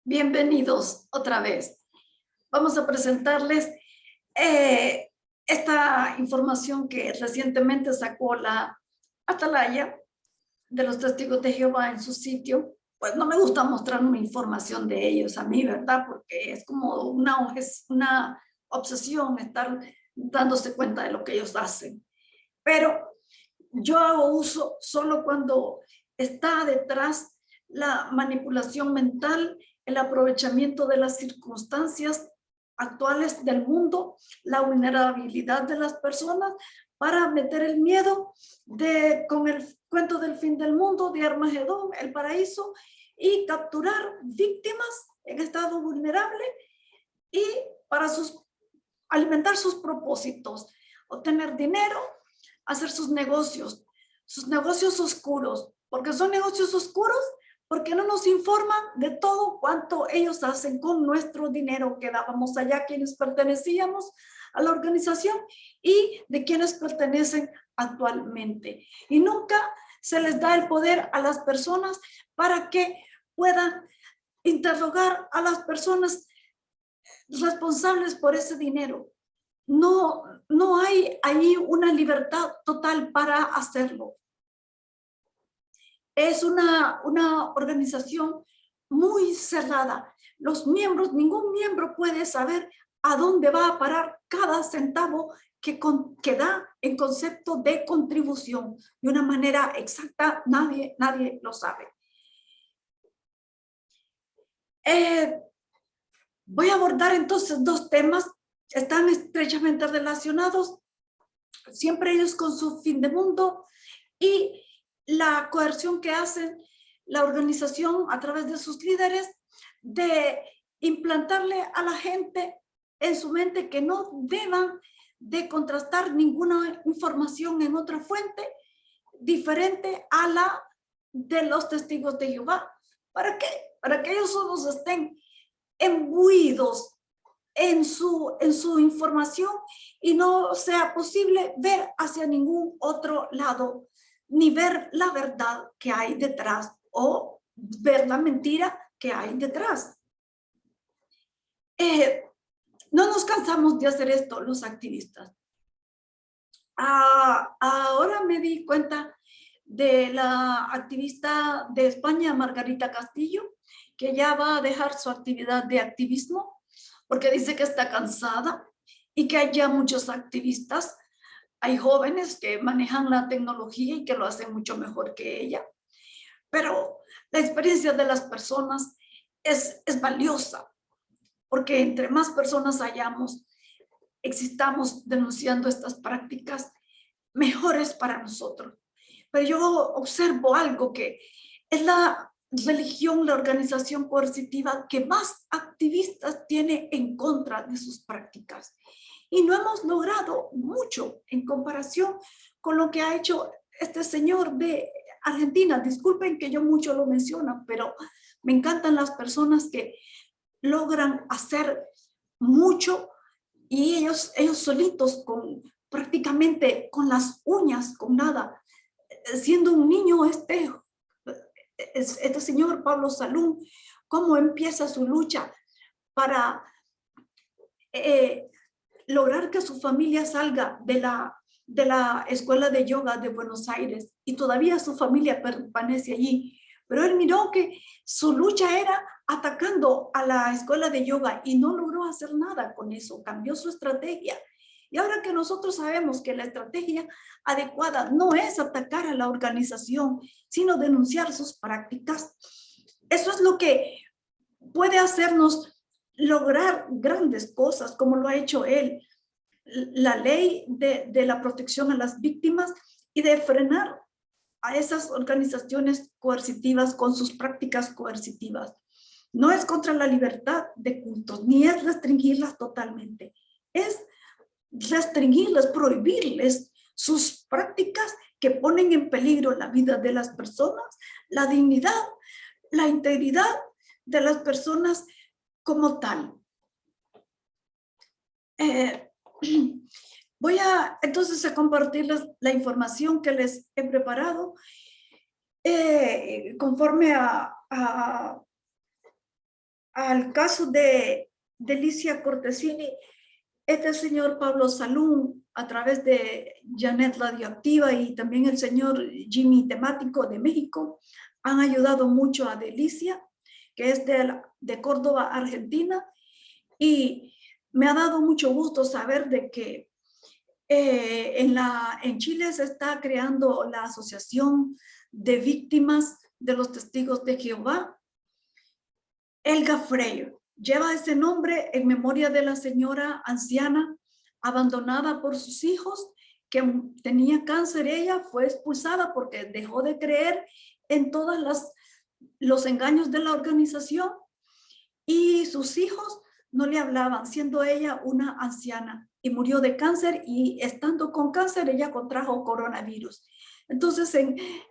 Bienvenidos otra vez. Vamos a presentarles eh, esta información que recientemente sacó la Atalaya de los Testigos de Jehová en su sitio. Pues no me gusta mostrar una información de ellos a mí, ¿verdad? Porque es como una obsesión estar dándose cuenta de lo que ellos hacen. Pero yo hago uso solo cuando está detrás la manipulación mental, el aprovechamiento de las circunstancias actuales del mundo, la vulnerabilidad de las personas para meter el miedo con el cuento del fin del mundo, de Armagedón, el paraíso, y capturar víctimas en estado vulnerable y para alimentar sus propósitos, obtener dinero, hacer sus negocios oscuros. ¿Porque son negocios oscuros? Porque no nos informan de todo cuanto ellos hacen con nuestro dinero que dábamos allá, quienes pertenecíamos a la organización y de quienes pertenecen actualmente. Y nunca se les da el poder a las personas para que puedan interrogar a las personas responsables por ese dinero. No hay ahí una libertad total para hacerlo. Es una organización muy cerrada. Los miembros, ningún miembro puede saber a dónde va a parar cada centavo que da en concepto de contribución. De una manera exacta, nadie lo sabe. Voy a abordar entonces dos temas. Están estrechamente relacionados, siempre ellos con su fin de mundo y la coerción que hacen la organización a través de sus líderes de implantarle a la gente en su mente que no deban de contrastar ninguna información en otra fuente diferente a la de los testigos de Jehová. ¿Para qué? Para que ellos solos estén embuidos en su información y no sea posible ver hacia ningún otro lado, ni ver la verdad que hay detrás o ver la mentira que hay detrás. No nos cansamos de hacer esto los activistas. Ahora me di cuenta de la activista de España, Margarita Castillo, que ya va a dejar su actividad de activismo porque dice que está cansada y que hay ya muchos activistas. Hay jóvenes que manejan la tecnología y que lo hacen mucho mejor que ella. Pero la experiencia de las personas es valiosa, porque entre más personas existamos denunciando estas prácticas, mejores para nosotros. Pero yo observo algo que es la religión, la organización coercitiva que más activistas tiene en contra de sus prácticas. Y no hemos logrado mucho en comparación con lo que ha hecho este señor de Argentina. Disculpen que yo mucho lo menciono, pero me encantan las personas que logran hacer mucho y ellos solitos prácticamente con las uñas, con nada. Siendo un niño este señor Pablo Salum, cómo empieza su lucha para lograr que su familia salga de la escuela de yoga de Buenos Aires y todavía su familia permanece allí. Pero él miró que su lucha era atacando a la escuela de yoga y no logró hacer nada con eso, cambió su estrategia. Y ahora que nosotros sabemos que la estrategia adecuada no es atacar a la organización, sino denunciar sus prácticas, eso es lo que puede hacernos lograr grandes cosas, como lo ha hecho él. La ley de la protección a las víctimas y de frenar a esas organizaciones coercitivas con sus prácticas coercitivas. No es contra la libertad de cultos, ni es restringirlas totalmente. Es restringirles, prohibirles sus prácticas que ponen en peligro la vida de las personas, la dignidad, la integridad de las personas como tal. Voy entonces a compartirles la información que les he preparado conforme a al caso de Delicia Cortesini, este señor Pablo Salún, a través de Janet Radioactiva y también el señor Jimmy Temático de México, han ayudado mucho a Delicia, que es de Córdoba, Argentina, y me ha dado mucho gusto saber de que en Chile se está creando la Asociación de Víctimas de los Testigos de Jehová. Elga Freire lleva ese nombre en memoria de la señora anciana abandonada por sus hijos, que tenía cáncer. Ella fue expulsada porque dejó de creer en todos los engaños de la organización, y sus hijos no le hablaban, siendo ella una anciana, y murió de cáncer, y estando con cáncer ella contrajo coronavirus. Entonces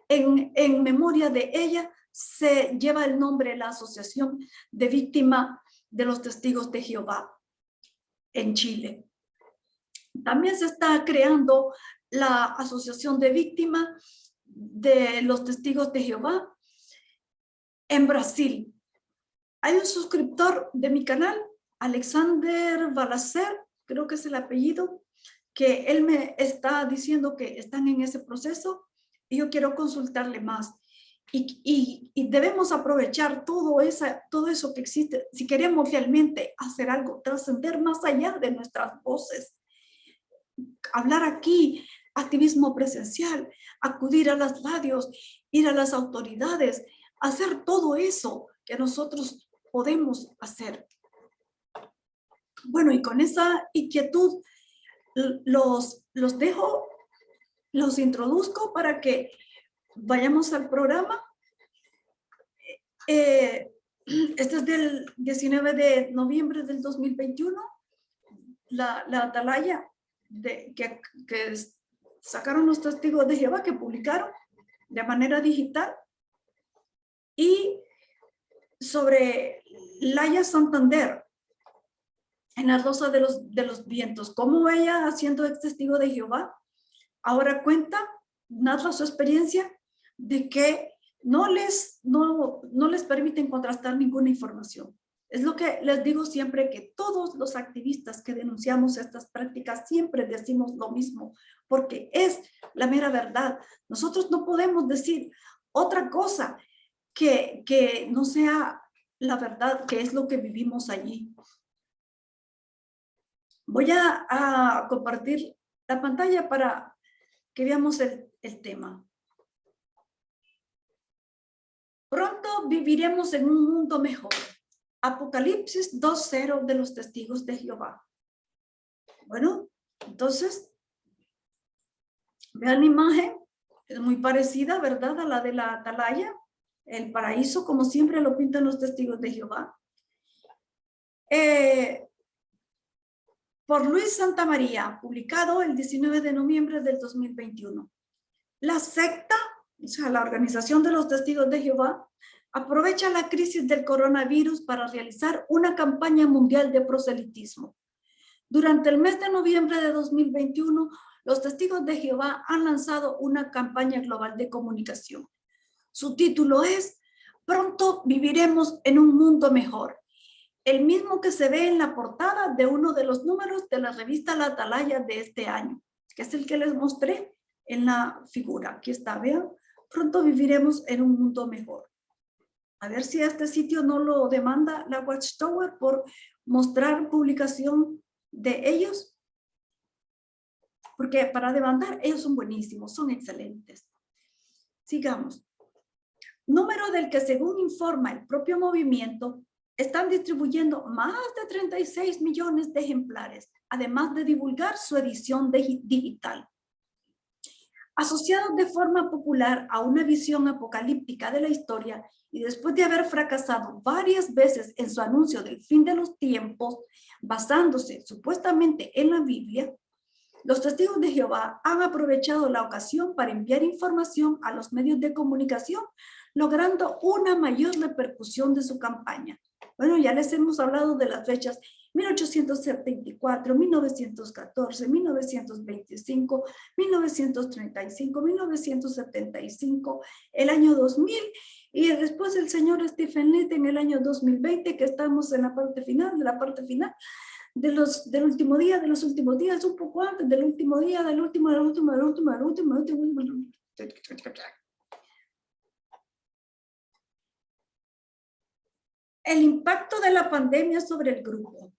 en memoria de ella se lleva el nombre de la Asociación de Víctimas de los Testigos de Jehová en Chile. También se está creando la Asociación de Víctimas de los Testigos de Jehová en Brasil. Hay un suscriptor de mi canal, Alexander Balacer, creo que es el apellido, que él me está diciendo que están en ese proceso, y yo quiero consultarle más. Y debemos aprovechar todo eso que existe si queremos realmente hacer algo, trascender más allá de nuestras voces. Hablar aquí, activismo presencial, acudir a las radios, ir a las autoridades, hacer todo eso que nosotros podemos hacer. Bueno, y con esa inquietud los dejo, los introduzco para que vayamos al programa. Este es del 19 de noviembre del 2021, la atalaya que sacaron los Testigos de Jehová, que publicaron de manera digital, y sobre Laya Santander, en la Rosa de los Vientos, cómo ella, siendo ex testigo de Jehová, ahora narra su experiencia de que no les permiten contrastar ninguna información. Es lo que les digo siempre, que todos los activistas que denunciamos estas prácticas siempre decimos lo mismo, porque es la mera verdad. Nosotros no podemos decir otra cosa que no sea la verdad, que es lo que vivimos allí. Voy a compartir la pantalla para que veamos el tema. Pronto viviremos en un mundo mejor. Apocalipsis 2:0 de los Testigos de Jehová. Bueno, entonces, vean la imagen, es muy parecida, ¿verdad?, a la de la atalaya, el paraíso, como siempre lo pintan los Testigos de Jehová. Por Luis Santamaría, publicado el 19 de noviembre del 2021. La secta, o sea, la Organización de los Testigos de Jehová, aprovecha la crisis del coronavirus para realizar una campaña mundial de proselitismo. Durante el mes de noviembre de 2021, los Testigos de Jehová han lanzado una campaña global de comunicación. Su título es "Pronto viviremos en un mundo mejor", el mismo que se ve en la portada de uno de los números de la revista La Atalaya de este año, que es el que les mostré en la figura. Aquí está, vean, "Pronto viviremos en un mundo mejor". A ver si este sitio no lo demanda la Watchtower por mostrar publicación de ellos, porque para demandar ellos son buenísimos, son excelentes. Sigamos. Número del que, según informa el propio movimiento, están distribuyendo más de 36 millones de ejemplares, además de divulgar su edición digital. Asociados de forma popular a una visión apocalíptica de la historia, y después de haber fracasado varias veces en su anuncio del fin de los tiempos, basándose supuestamente en la Biblia, los Testigos de Jehová han aprovechado la ocasión para enviar información a los medios de comunicación, logrando una mayor repercusión de su campaña. Bueno, ya les hemos hablado de las fechas 1874, 1914, 1925, 1935, 1975, el año 2000 Y después el señor Stephen Leith en el año 2020, que estamos en la parte final, del último día, de los últimos días, un poco antes del último día, del último. El impacto de la pandemia sobre el grupo.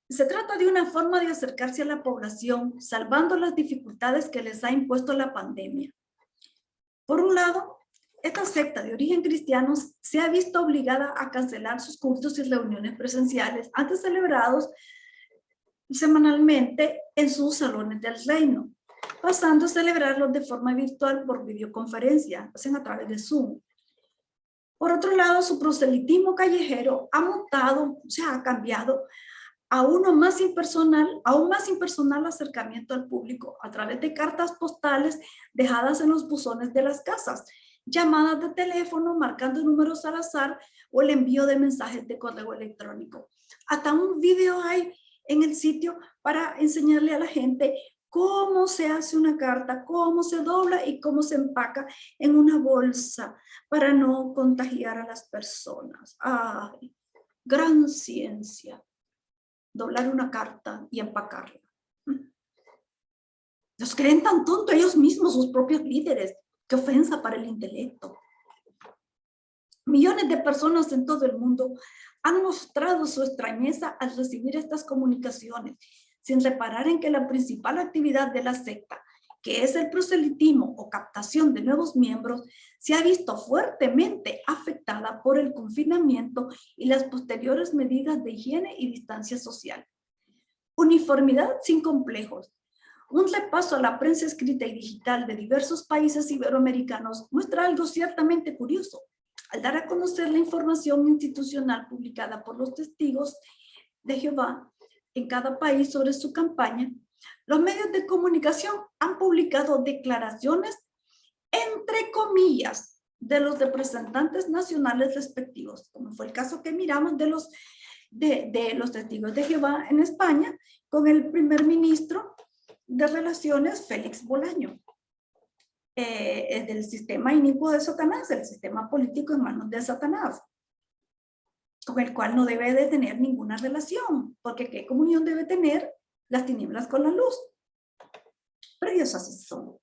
Se trata de una forma de acercarse a la población, salvando las dificultades que les ha impuesto la pandemia. Por un lado, esta secta de origen cristiano se ha visto obligada a cancelar sus cultos y reuniones presenciales antes celebrados semanalmente en sus salones del reino, pasando a celebrarlos de forma virtual por videoconferencia, hacen a través de Zoom. Por otro lado, su proselitismo callejero ha mutado, o sea, ha cambiado a aún más impersonal acercamiento al público a través de cartas postales dejadas en los buzones de las casas, llamadas de teléfono, marcando números al azar o el envío de mensajes de correo electrónico. Hasta un video hay en el sitio para enseñarle a la gente cómo se hace una carta, cómo se dobla y cómo se empaca en una bolsa para no contagiar a las personas. ¡Ay! Gran ciencia. Doblar una carta y empacarla. Los creen tan tontos ellos mismos, sus propios líderes. ¡Qué ofensa para el intelecto! Millones de personas en todo el mundo han mostrado su extrañeza al recibir estas comunicaciones, sin reparar en que la principal actividad de la secta, que es el proselitismo o captación de nuevos miembros, se ha visto fuertemente afectada por el confinamiento y las posteriores medidas de higiene y distancia social. Uniformidad sin complejos. Un repaso a la prensa escrita y digital de diversos países iberoamericanos muestra algo ciertamente curioso. Al dar a conocer la información institucional publicada por los testigos de Jehová en cada país sobre su campaña, los medios de comunicación han publicado declaraciones, entre comillas, de los representantes nacionales respectivos, como fue el caso que miramos de los testigos de Jehová en España, con el primer ministro de Relaciones, Félix Bolaño, del sistema inicuo de Satanás, el sistema político en manos de Satanás, con el cual no debe de tener ninguna relación, porque ¿qué comunión debe tener las tinieblas con la luz? Pero ellos así son.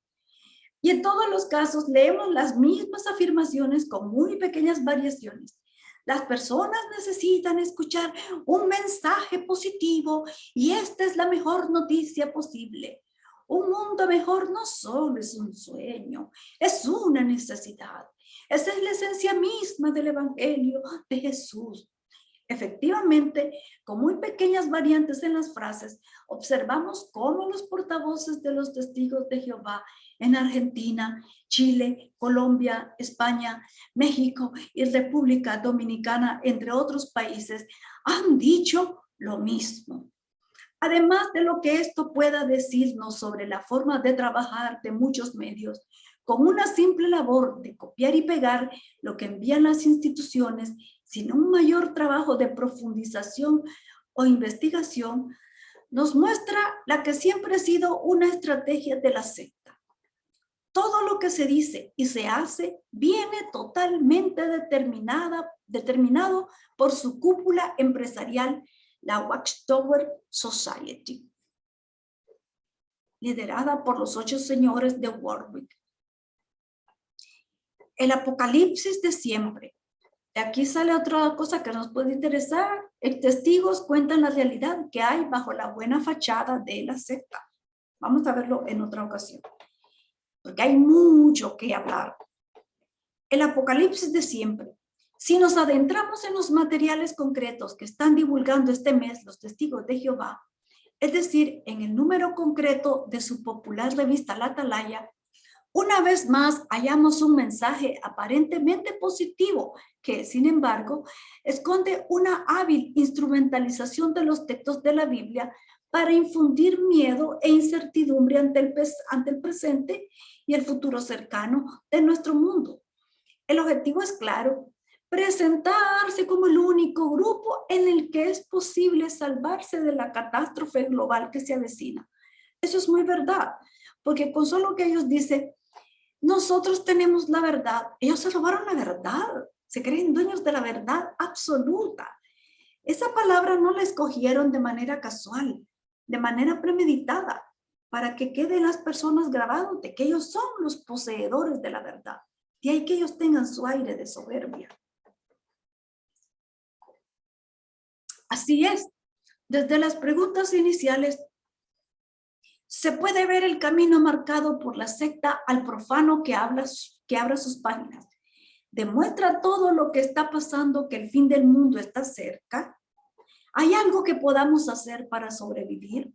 Y en todos los casos leemos las mismas afirmaciones con muy pequeñas variaciones. Las personas necesitan escuchar un mensaje positivo y esta es la mejor noticia posible. Un mundo mejor no solo es un sueño, es una necesidad. Esa es la esencia misma del Evangelio de Jesús. Efectivamente, con muy pequeñas variantes en las frases, observamos cómo los portavoces de los testigos de Jehová en Argentina, Chile, Colombia, España, México y República Dominicana, entre otros países, han dicho lo mismo. Además de lo que esto pueda decirnos sobre la forma de trabajar de muchos medios, con una simple labor de copiar y pegar lo que envían las instituciones, sin un mayor trabajo de profundización o investigación, nos muestra la que siempre ha sido una estrategia de la secta. Todo lo que se dice y se hace viene totalmente determinado por su cúpula empresarial, la Watchtower Society, liderada por los 8 señores de Warwick. El apocalipsis de siempre. Aquí sale otra cosa que nos puede interesar. Testigos cuentan la realidad que hay bajo la buena fachada de la secta. Vamos a verlo en otra ocasión, porque hay mucho que hablar. El apocalipsis de siempre. Si nos adentramos en los materiales concretos que están divulgando este mes los testigos de Jehová, es decir, en el número concreto de su popular revista La Atalaya, una vez más hallamos un mensaje aparentemente positivo que, sin embargo, esconde una hábil instrumentalización de los textos de la Biblia para infundir miedo e incertidumbre ante el presente y el futuro cercano de nuestro mundo. El objetivo es claro: presentarse como el único grupo en el que es posible salvarse de la catástrofe global que se avecina. Eso es muy verdad, porque con solo que ellos dicen, nosotros tenemos la verdad. Ellos se robaron la verdad. Se creen dueños de la verdad absoluta. Esa palabra no la escogieron de manera casual, de manera premeditada, para que queden las personas grabado de que ellos son los poseedores de la verdad. De ahí que ellos tengan su aire de soberbia. Así es. Desde las preguntas iniciales se puede ver el camino marcado por la secta al profano que abre sus páginas. Demuestra todo lo que está pasando, que el fin del mundo está cerca. ¿Hay algo que podamos hacer para sobrevivir?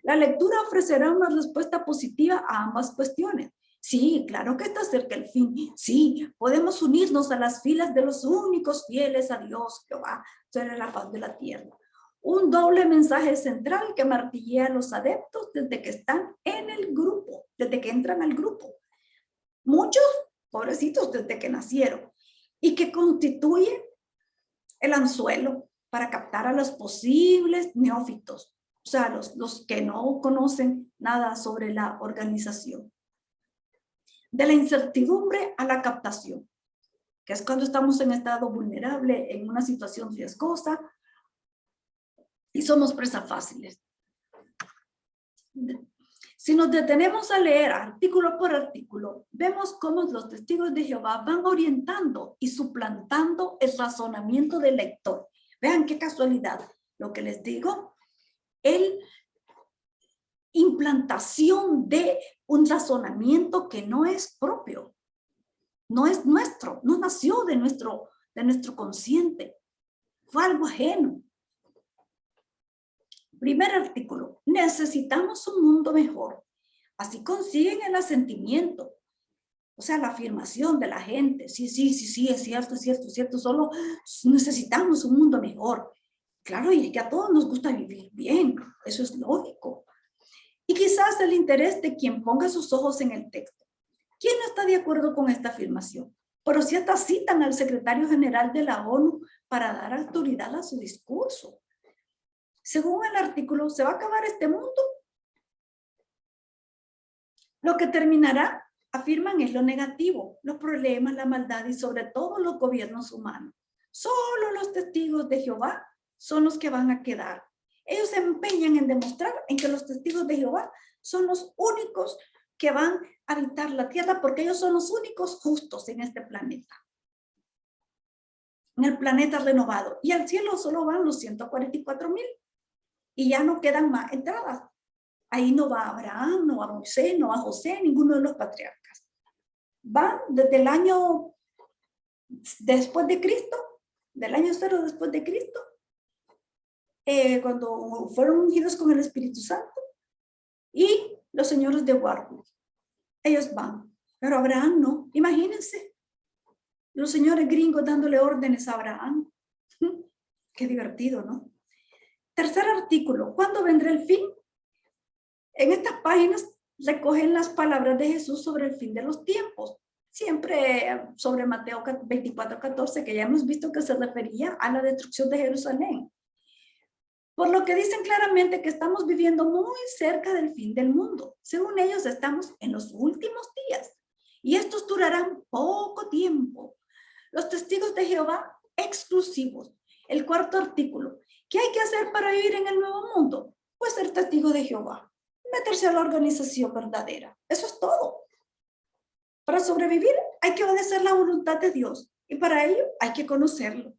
La lectura ofrecerá una respuesta positiva a ambas cuestiones. Sí, claro que está cerca el fin. Sí, podemos unirnos a las filas de los únicos fieles a Dios, Jehová, sobre la faz de la tierra. Un doble mensaje central que martillea a los adeptos desde que están en el grupo, desde que entran al grupo. Muchos, pobrecitos, desde que nacieron, y que constituye el anzuelo para captar a los posibles neófitos, o sea, los que no conocen nada sobre la organización. De la incertidumbre a la captación, que es cuando estamos en estado vulnerable, en una situación riesgosa, y somos presas fáciles. Si nos detenemos a leer artículo por artículo, vemos cómo los testigos de Jehová van orientando y suplantando el razonamiento del lector. Vean qué casualidad lo que les digo. El implantación de un razonamiento que no es propio, no es nuestro, no nació de nuestro consciente, fue algo ajeno. Primer artículo, necesitamos un mundo mejor. Así consiguen el asentimiento, o sea, la afirmación de la gente. Sí, es cierto, solo necesitamos un mundo mejor. Claro, y que a todos nos gusta vivir bien, eso es lógico. Y quizás el interés de quien ponga sus ojos en el texto. ¿Quién no está de acuerdo con esta afirmación? Pero si hasta citan al secretario general de la ONU para dar autoridad a su discurso. Según el artículo, ¿se va a acabar este mundo? Lo que terminará, afirman, es lo negativo, los problemas, la maldad y sobre todo los gobiernos humanos. Solo los testigos de Jehová son los que van a quedar. Ellos se empeñan en demostrar en que los testigos de Jehová son los únicos que van a habitar la tierra porque ellos son los únicos justos en este planeta. En el planeta renovado. Y al cielo solo van los 144,000. Y ya no quedan más entradas. Ahí no va Abraham, no va Moisés, no va José, ninguno de los patriarcas. Van desde el año después de Cristo, del año 0 después de Cristo, cuando fueron ungidos con el Espíritu Santo, y los señores de Warwick. Ellos van, pero Abraham no. Imagínense, los señores gringos dándole órdenes a Abraham. Qué divertido, ¿no? Tercer artículo, ¿cuándo vendrá el fin? En estas páginas recogen las palabras de Jesús sobre el fin de los tiempos. Siempre sobre Mateo 24:14, que ya hemos visto que se refería a la destrucción de Jerusalén. Por lo que dicen claramente que estamos viviendo muy cerca del fin del mundo. Según ellos, estamos en los últimos días. Y estos durarán poco tiempo. Los testigos de Jehová exclusivos. El cuarto artículo. ¿Qué hay que hacer para vivir en el nuevo mundo? Pues ser testigo de Jehová. Meterse a la organización verdadera. Eso es todo. Para sobrevivir hay que obedecer la voluntad de Dios. Y para ello hay que conocerlo.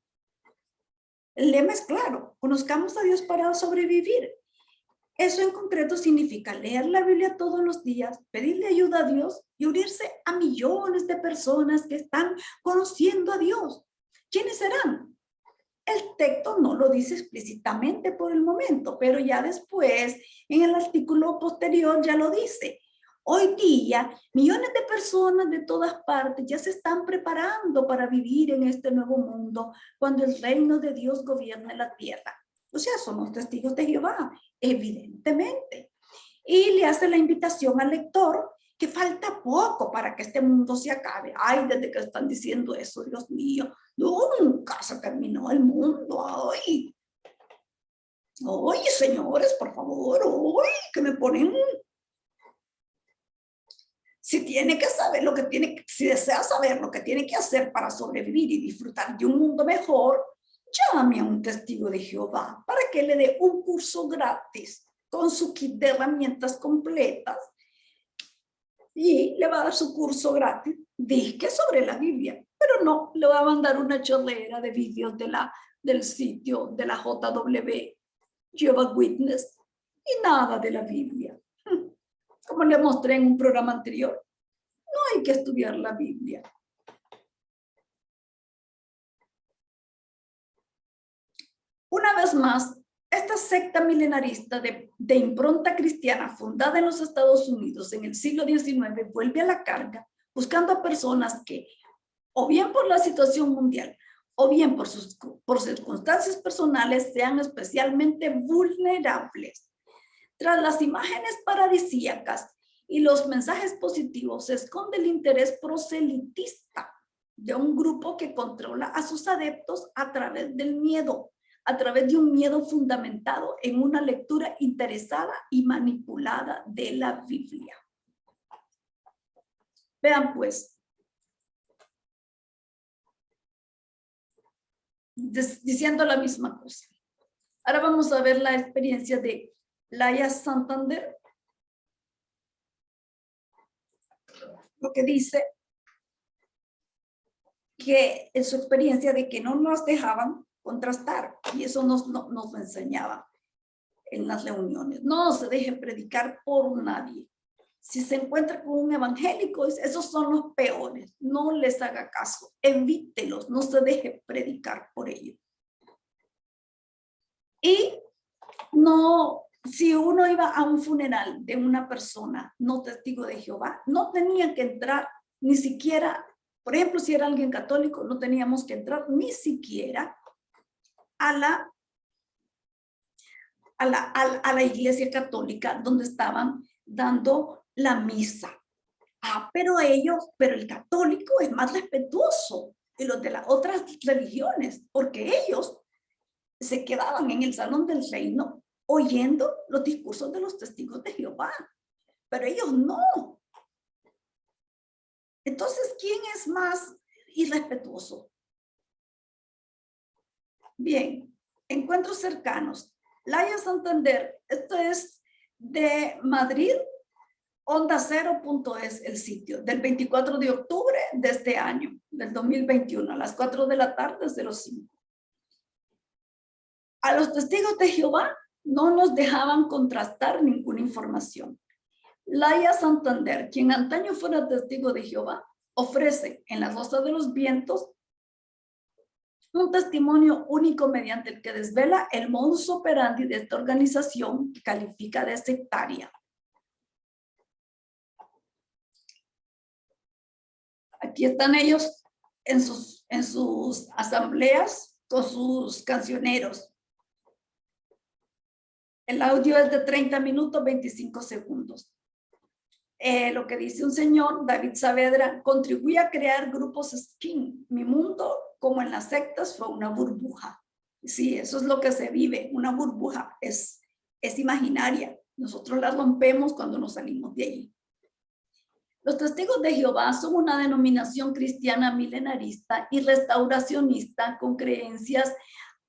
El lema es claro. Conozcamos a Dios para sobrevivir. Eso en concreto significa leer la Biblia todos los días, pedirle ayuda a Dios y unirse a millones de personas que están conociendo a Dios. ¿Quiénes serán? El texto no lo dice explícitamente por el momento, pero ya después, en el artículo posterior, ya lo dice. Hoy día, millones de personas de todas partes ya se están preparando para vivir en este nuevo mundo cuando el reino de Dios gobierne la tierra. O sea, somos testigos de Jehová, evidentemente. Y le hace la invitación al lector que falta poco para que este mundo se acabe. Ay, desde que están diciendo eso, Dios mío, nunca se terminó el mundo. Ay, señores, por favor, ay, que me ponen. Si tiene que saber lo que tiene, si desea saber lo que tiene que hacer para sobrevivir y disfrutar de un mundo mejor, llame a un testigo de Jehová para que le dé un curso gratis con su kit de herramientas completas y le va a dar su curso gratis, disque sobre la Biblia, pero no le va a mandar una chorrera de vídeos del sitio de la JW, Jehovah's Witness, y nada de la Biblia. Como le mostré en un programa anterior, no hay que estudiar la Biblia. Una vez más, esta secta milenarista de impronta cristiana fundada en los Estados Unidos en el siglo XIX vuelve a la carga buscando a personas que, o bien por la situación mundial, o bien por circunstancias personales, sean especialmente vulnerables. Tras las imágenes paradisíacas y los mensajes positivos se esconde el interés proselitista de un grupo que controla a sus adeptos a través del miedo, a través de un miedo fundamentado en una lectura interesada y manipulada de la Biblia. Vean pues, diciendo la misma cosa. Ahora vamos a ver la experiencia de Laia Santander, lo que dice que en su experiencia de que no nos dejaban contrastar, y eso nos lo enseñaba en las reuniones. No se deje predicar por nadie. Si se encuentra con un evangélico, esos son los peores. No les haga caso, evítelos, no se deje predicar por ellos. Y no, si uno iba a un funeral de una persona no testigo de Jehová, no tenía que entrar ni siquiera, por ejemplo, si era alguien católico, no teníamos que entrar ni siquiera a la iglesia católica donde estaban dando la misa. Pero el católico es más respetuoso de los de las otras religiones, porque ellos se quedaban en el salón del reino oyendo los discursos de los testigos de Jehová, pero ellos no. Entonces, ¿quién es más irrespetuoso? Bien, encuentros cercanos. Laia Santander, esto es de Madrid, ondacero.es el sitio, del 24 de octubre de este año, del 2021, a las 4 de la tarde, 05. A los testigos de Jehová no nos dejaban contrastar ninguna información. Laia Santander, quien antaño fuera testigo de Jehová, ofrece en La Rosa de los Vientos un testimonio único mediante el que desvela el modus operandi de esta organización que califica de sectaria. Aquí están ellos en sus asambleas con sus cancioneros. El audio es de 30 minutos, 25 segundos. Lo que dice un señor, David Saavedra, contribuye a crear grupos skin. Mi mundo, como en las sectas, fue una burbuja. Sí, eso es lo que se vive, una burbuja, es imaginaria. Nosotros la rompemos cuando nos salimos de allí. Los testigos de Jehová son una denominación cristiana milenarista y restauracionista con creencias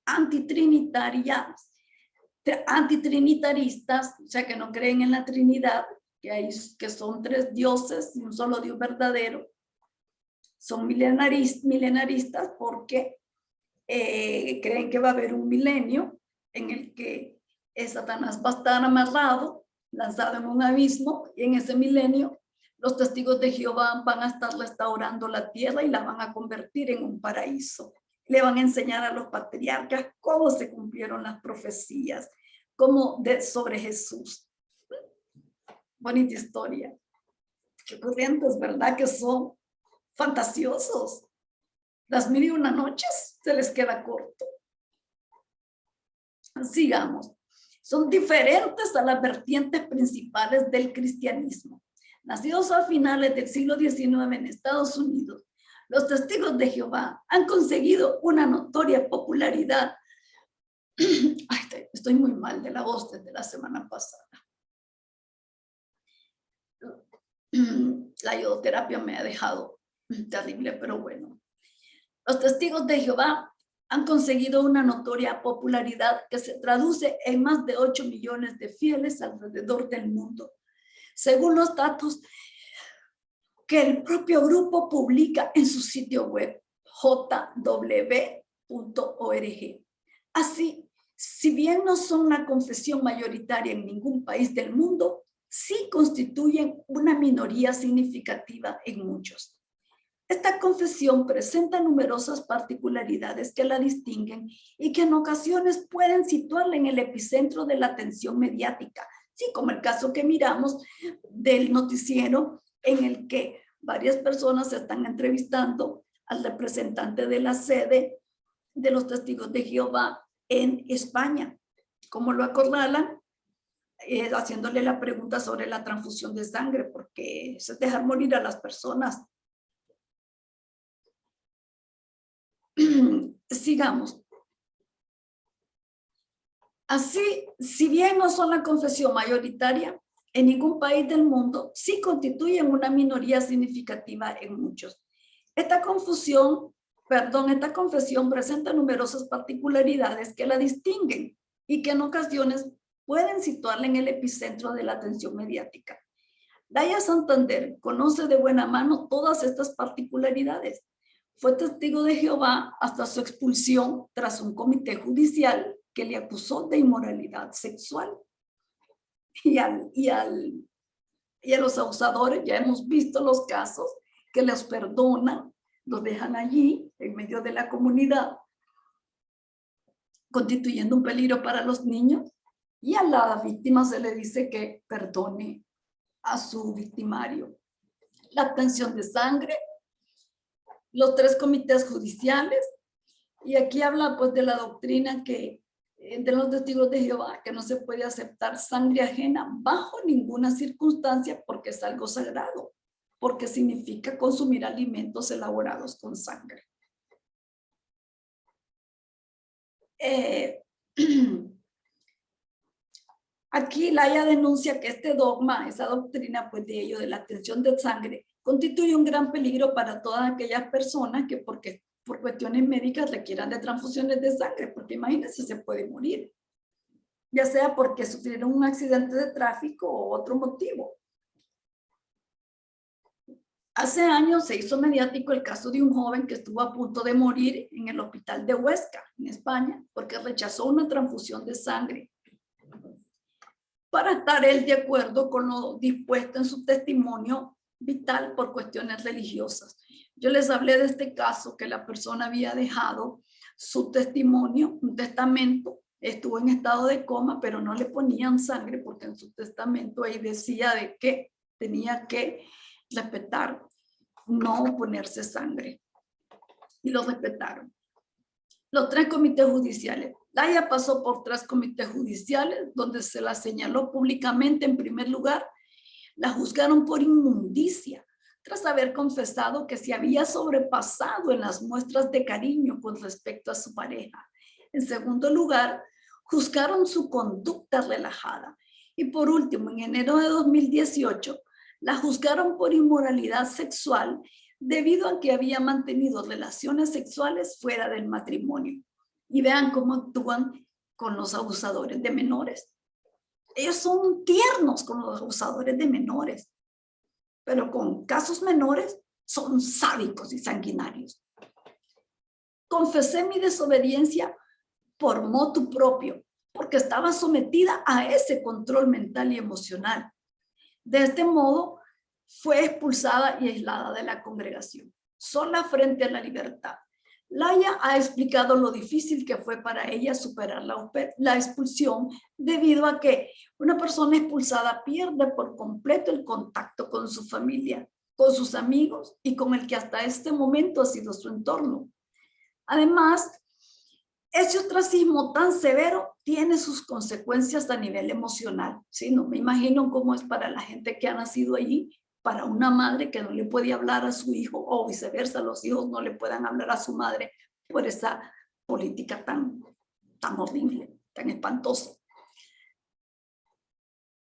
antitrinitaristas, o sea que no creen en la Trinidad, que son 3 dioses y un solo Dios verdadero. Son milenaristas porque creen que va a haber un milenio en el que Satanás va a estar amarrado, lanzado en un abismo, y en ese milenio los testigos de Jehová van a estar restaurando la tierra y la van a convertir en un paraíso. Le van a enseñar a los patriarcas cómo se cumplieron las profecías, sobre Jesús. Bonita historia. Qué corrientes, ¿verdad? Que son fantasiosos. Las 1001 noches se les queda corto. Sigamos. Son diferentes a las vertientes principales del cristianismo. Nacidos a finales del siglo XIX en Estados Unidos, los testigos de Jehová han conseguido una notoria popularidad. Ay, estoy muy mal de la voz desde la semana pasada. La iodoterapia me ha dejado terrible, pero bueno. Los testigos de Jehová han conseguido una notoria popularidad que se traduce en más de 8 millones de fieles alrededor del mundo, según los datos que el propio grupo publica en su sitio web jw.org. Así, si bien no son la confesión mayoritaria en ningún país del mundo, sí constituyen una minoría significativa en muchos. Esta confesión presenta numerosas particularidades que la distinguen y que en ocasiones pueden situarla en el epicentro de la atención mediática, sí, como el caso que miramos del noticiero en el que varias personas están entrevistando al representante de la sede de los Testigos de Jehová en España. ¿Cómo lo acorralan? Haciéndole la pregunta sobre la transfusión de sangre, porque eso es dejar morir a las personas. Sigamos. Así, si bien no son la confesión mayoritaria, en ningún país del mundo sí constituyen una minoría significativa en muchos. Esta confesión presenta numerosas particularidades que la distinguen y que en ocasiones pueden situarla en el epicentro de la atención mediática. Daya Santander conoce de buena mano todas estas particularidades. Fue testigo de Jehová hasta su expulsión tras un comité judicial que le acusó de inmoralidad sexual. Y a los abusadores ya hemos visto los casos que los perdonan, los dejan allí en medio de la comunidad, constituyendo un peligro para los niños, y a la víctima se le dice que perdone a su victimario. La obtención de sangre, los 3 comités judiciales, y aquí habla pues de la doctrina que de los testigos de Jehová, que no se puede aceptar sangre ajena bajo ninguna circunstancia porque es algo sagrado, porque significa consumir alimentos elaborados con sangre. Aquí Laya denuncia que este dogma, esa doctrina pues de ello, de la obtención de sangre, constituye un gran peligro para todas aquellas personas que por cuestiones médicas requieran de transfusiones de sangre, porque imagínense, se puede morir, ya sea porque sufrieron un accidente de tráfico o otro motivo. Hace años se hizo mediático el caso de un joven que estuvo a punto de morir en el hospital de Huesca, en España, porque rechazó una transfusión de sangre, para estar él de acuerdo con lo dispuesto en su testimonio vital por cuestiones religiosas. Yo les hablé de este caso, que la persona había dejado su testimonio, un testamento, estuvo en estado de coma, pero no le ponían sangre porque en su testamento ahí decía de que tenía que respetar, no ponerse sangre. Y lo respetaron. Los 3 comités judiciales. Laya pasó por 3 comités judiciales donde se la señaló públicamente. En primer lugar, la juzgaron por inmundicia, tras haber confesado que se había sobrepasado en las muestras de cariño con respecto a su pareja. En segundo lugar, juzgaron su conducta relajada. Y por último, en enero de 2018, la juzgaron por inmoralidad sexual debido a que había mantenido relaciones sexuales fuera del matrimonio. Y vean cómo actúan con los abusadores de menores. Ellos son tiernos con los abusadores de menores, pero con casos menores son sádicos y sanguinarios. Confesé mi desobediencia por motu propio, porque estaba sometida a ese control mental y emocional. De este modo, fue expulsada y aislada de la congregación, sola frente a la libertad. Laya ha explicado lo difícil que fue para ella superar la expulsión, debido a que una persona expulsada pierde por completo el contacto con su familia, con sus amigos y con el que hasta este momento ha sido su entorno. Además, ese ostracismo tan severo tiene sus consecuencias a nivel emocional. ¿Sí? No me imagino cómo es para la gente que ha nacido allí, para una madre que no le puede hablar a su hijo, o viceversa, los hijos no le puedan hablar a su madre por esa política tan horrible, tan espantosa.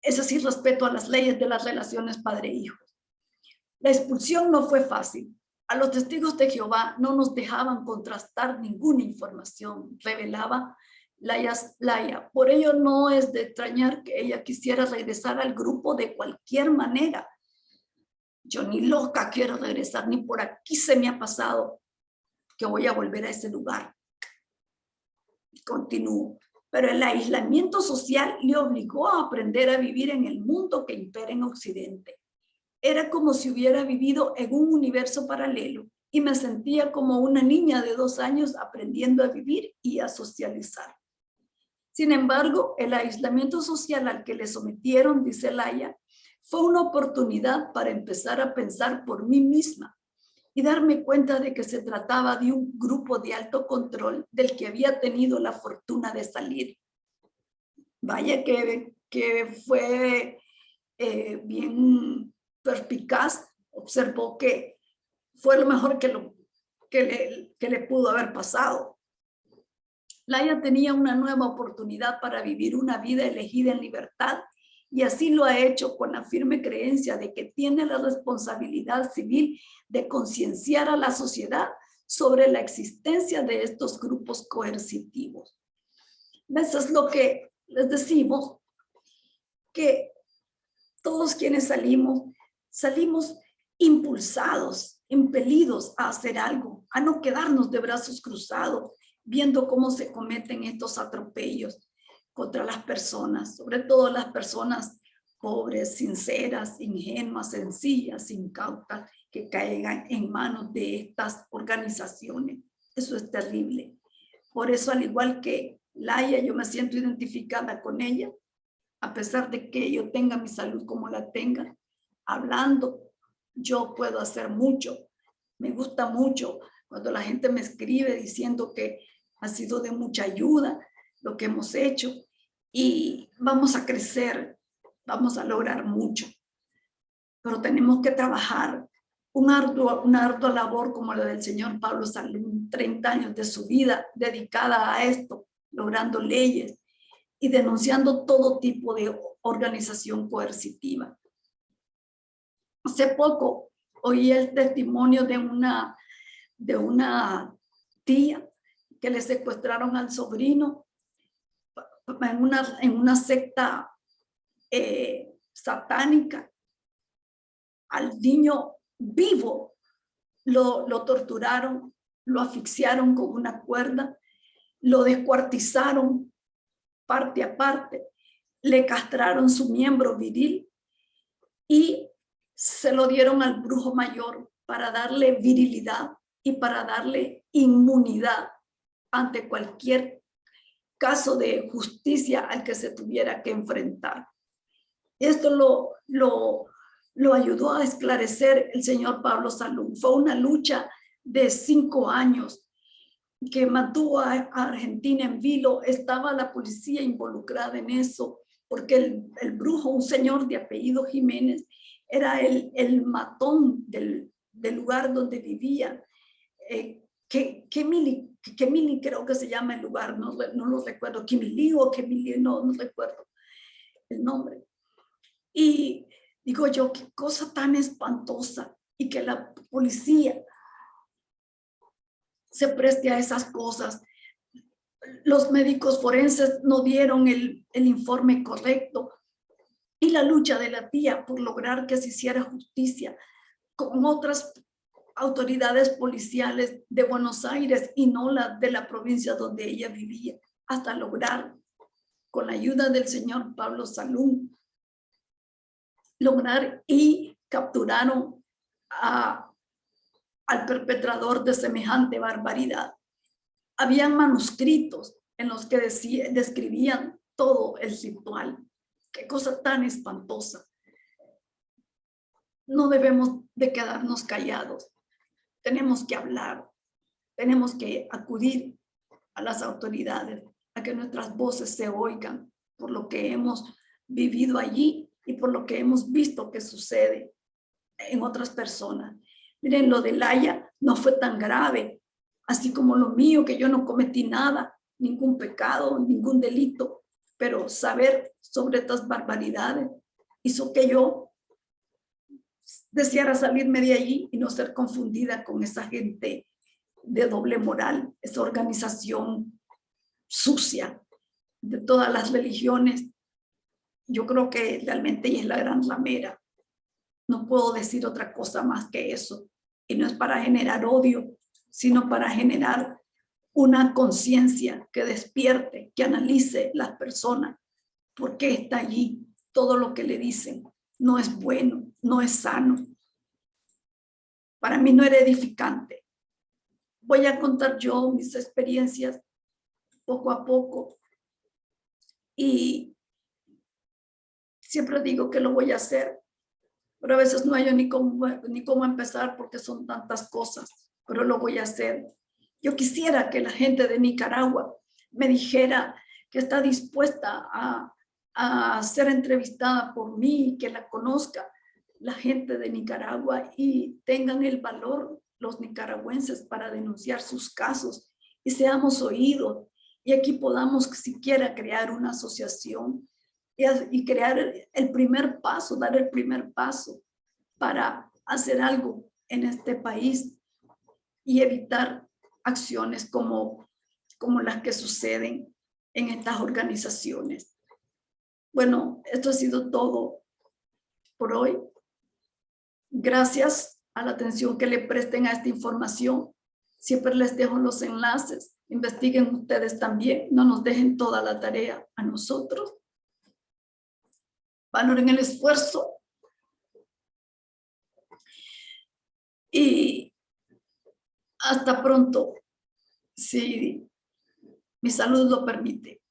Es así, respeto a las leyes de las relaciones padre-hijo. La expulsión no fue fácil. A los testigos de Jehová no nos dejaban contrastar ninguna información, revelaba Laia. Por ello no es de extrañar que ella quisiera regresar al grupo de cualquier manera. Yo ni loca quiero regresar, ni por aquí se me ha pasado que voy a volver a ese lugar. Continúo. Pero el aislamiento social le obligó a aprender a vivir en el mundo que impera en Occidente. Era como si hubiera vivido en un universo paralelo y me sentía como una niña de 2 años aprendiendo a vivir y a socializar. Sin embargo, el aislamiento social al que le sometieron, dice Laia, fue una oportunidad para empezar a pensar por mí misma y darme cuenta de que se trataba de un grupo de alto control del que había tenido la fortuna de salir. Vaya que fue bien perspicaz, observó que fue lo mejor que le pudo haber pasado. Laia tenía una nueva oportunidad para vivir una vida elegida en libertad y así lo ha hecho con la firme creencia de que tiene la responsabilidad civil de concienciar a la sociedad sobre la existencia de estos grupos coercitivos. Eso es lo que les decimos, que todos quienes salimos impulsados, impelidos a hacer algo, a no quedarnos de brazos cruzados, viendo cómo se cometen estos atropellos contra las personas, sobre todo las personas pobres, sinceras, ingenuas, sencillas, incautas, que caigan en manos de estas organizaciones. Eso es terrible. Por eso, al igual que Laia, yo me siento identificada con ella, a pesar de que yo tenga mi salud como la tenga, hablando, yo puedo hacer mucho. Me gusta mucho cuando la gente me escribe diciendo que ha sido de mucha ayuda lo que hemos hecho y vamos a crecer, vamos a lograr mucho. Pero tenemos que trabajar una ardua labor como la del señor Pablo Salum, 30 años de su vida dedicada a esto, logrando leyes y denunciando todo tipo de organización coercitiva. Hace poco oí el testimonio de una tía que le secuestraron al sobrino en una secta satánica. Al niño vivo lo torturaron, lo asfixiaron con una cuerda, lo descuartizaron parte a parte, le castraron su miembro viril y se lo dieron al brujo mayor para darle virilidad y para darle inmunidad ante cualquier caso de justicia al que se tuviera que enfrentar. Esto lo ayudó a esclarecer el señor Pablo Salum. Fue una lucha de 5 años que mantuvo a Argentina en vilo. Estaba la policía involucrada en eso, porque el brujo, un señor de apellido Jiménez, era el matón del lugar donde vivía. Quemili creo que se llama el lugar, no lo recuerdo, Quimilí o Quemili, no recuerdo el nombre. Y digo yo, qué cosa tan espantosa, y que la policía se preste a esas cosas. Los médicos forenses no dieron el informe correcto, y la lucha de la tía por lograr que se hiciera justicia con otras autoridades policiales de Buenos Aires y no la de la provincia donde ella vivía, hasta lograr, con la ayuda del señor Pablo Salum, lograr y capturaron al perpetrador de semejante barbaridad. Habían manuscritos en los que describían todo el ritual. Qué cosa tan espantosa. No debemos de quedarnos callados. Tenemos que hablar, tenemos que acudir a las autoridades, a que nuestras voces se oigan por lo que hemos vivido allí y por lo que hemos visto que sucede en otras personas. Miren, lo de Laia no fue tan grave, así como lo mío, que yo no cometí nada, ningún pecado, ningún delito, pero saber sobre estas barbaridades hizo que yo deseara salirme de allí y no ser confundida con esa gente de doble moral, esa organización sucia de todas las religiones. Yo creo que realmente ella es la gran ramera. No puedo decir otra cosa más que eso. Y no es para generar odio, sino para generar una conciencia que despierte, que analice las personas. ¿Por qué está allí? Todo lo que le dicen no es bueno, no es sano. Para mí no era edificante. Voy a contar yo mis experiencias poco a poco. Y siempre digo que lo voy a hacer, pero a veces no hay ni cómo empezar porque son tantas cosas, pero lo voy a hacer. Yo quisiera que la gente de Nicaragua me dijera que está dispuesta a ser entrevistada por mí, que la conozca la gente de Nicaragua y tengan el valor los nicaragüenses para denunciar sus casos y seamos oídos y aquí podamos siquiera crear una asociación y crear el primer paso, dar el primer paso para hacer algo en este país y evitar acciones como las que suceden en estas organizaciones. Bueno, esto ha sido todo por hoy. Gracias a la atención que le presten a esta información. Siempre les dejo los enlaces. Investiguen ustedes también. No nos dejen toda la tarea a nosotros. Valoren el esfuerzo. Y hasta pronto, si mi salud lo permite.